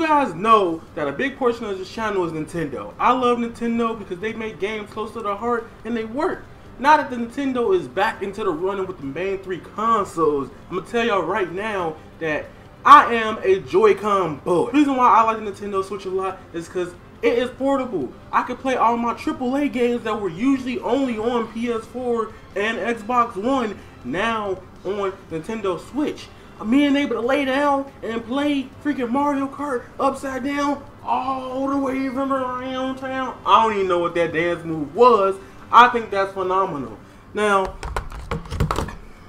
guys know that a big portion of this channel is Nintendo. I love Nintendo because they make games close to the heart and they work. Now that the Nintendo is back into the running with the main 3 consoles, I'm gonna tell y'all right now that I am a Joy-Con boy. The reason why I like the Nintendo Switch a lot is because it is portable. I can play all my AAA games that were usually only on PS4 and Xbox One now on Nintendo Switch. I'm being able to lay down and play freaking Mario Kart upside down all the way from around town. I don't even know what that dance move was. I think that's phenomenal. Now,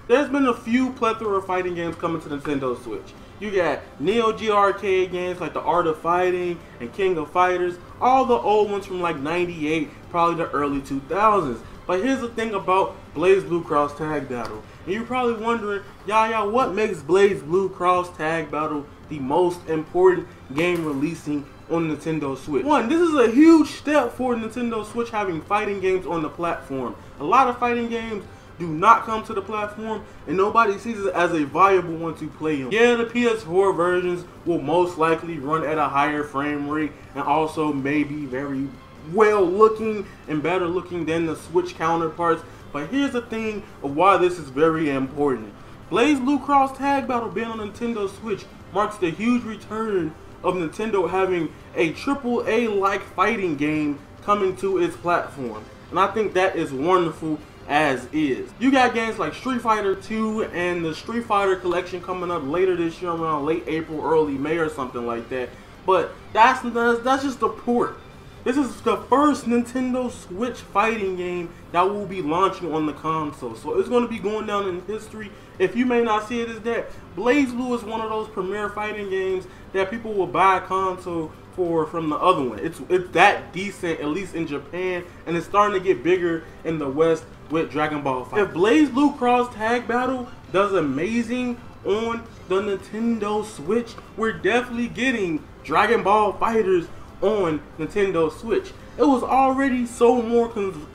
there's been a few plethora of fighting games coming to Nintendo Switch. You got Neo Geo arcade games like The Art of Fighting and King of Fighters, all the old ones from like 98, probably the early 2000s. But here's the thing about Blazblue Cross Tag Battle. And you're probably wondering, Yaya, what makes Blazblue Cross Tag Battle the most important game releasing on Nintendo Switch? One, this is a huge step for Nintendo Switch having fighting games on the platform. A lot of fighting games do not come to the platform and nobody sees it as a viable one to play on. Yeah, the PS4 versions will most likely run at a higher frame rate and also may be very well looking and better looking than the Switch counterparts. But here's the thing of why this is very important. Blazblue Cross Tag Battle being on Nintendo Switch marks the huge return of Nintendo having a AAA-like fighting game coming to its platform. And I think that is wonderful as is. You got games like Street Fighter 2 and the Street Fighter collection coming up later this year around late April, early May or something like that. But that's just a port. This is the first Nintendo Switch fighting game that will be launching on the console. So it's going to be going down in history. If you may not see it as that, Blazblue is one of those premier fighting games that people will buy a console for from the other one. It's that decent, at least in Japan, and it's starting to get bigger in the West with Dragon Ball Fight. If Blazblue Cross Tag Battle does amazing on the Nintendo Switch, we're definitely getting Dragon Ball Fighters on Nintendo Switch. It was already so more confirmed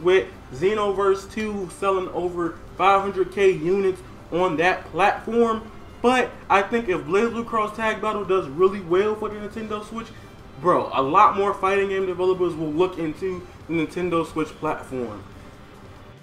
with Xenoverse 2 selling over 500k units on that platform. But I think if Blazblue Cross Tag Battle does really well for the Nintendo Switch, bro, a lot more fighting game developers will look into the Nintendo Switch platform.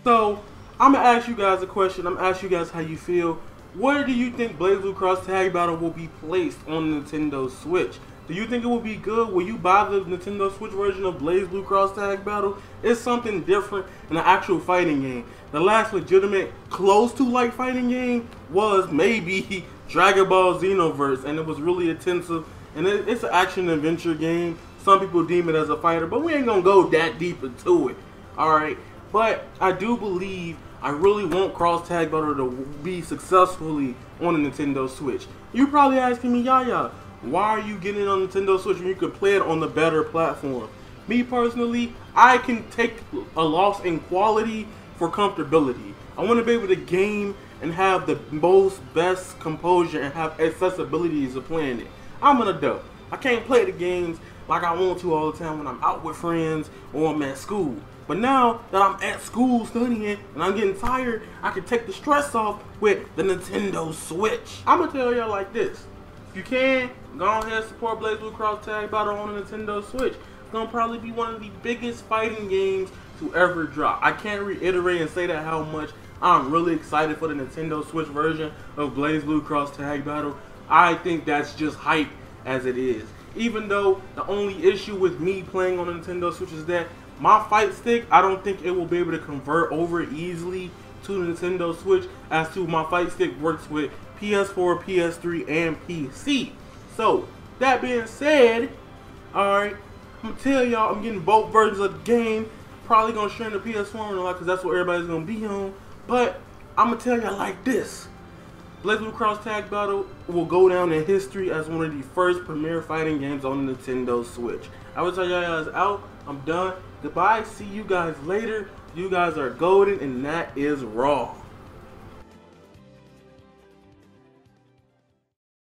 So I'm gonna ask you guys a question. I'm gonna ask you guys how you feel. Where do you think Blazblue Cross Tag Battle will be placed on the Nintendo Switch? Do you think it will be good? Will you buy the Nintendo Switch version of Blazblue Cross Tag Battle? It's something different than an actual fighting game. The last legitimate close to like fighting game was maybe Dragon Ball Xenoverse, and it was really intensive. And it's an action adventure game. Some people deem it as a fighter, but we ain't gonna go that deep into it. Alright, but I do believe I really want Cross Tag Battle to be successfully on the Nintendo Switch. You're probably asking me, Yaya, why are you getting it on Nintendo Switch when you can play it on the better platform? Me personally, I can take a loss in quality for comfortability. I want to be able to game and have the most best composure and have accessibilities of playing it. I'm an adult. I can't play the games like I want to all the time when I'm out with friends or I'm at school. But now that I'm at school studying and I'm getting tired, I can take the stress off with the Nintendo Switch. I'm gonna tell y'all like this. If you can, go ahead and support Blazblue Cross Tag Battle on the Nintendo Switch. It's gonna probably be one of the biggest fighting games to ever drop. I can't reiterate and say that how much I'm really excited for the Nintendo Switch version of Blazblue Cross Tag Battle. I think that's just hype as it is. Even though the only issue with me playing on the Nintendo Switch is that my fight stick, I don't think it will be able to convert over easily to the Nintendo Switch as to my fight stick works with PS4, PS3, and PC. So, that being said, alright, I'm gonna tell y'all I'm getting both versions of the game. Probably gonna share the PS4 and all that because that's what everybody's gonna be on. But, I'm gonna tell y'all like this. Blazblue Cross Tag Battle will go down in history as one of the first premier fighting games on the Nintendo Switch. Avataryaya is out. I'm done. Goodbye. See you guys later. You guys are golden, and that is raw.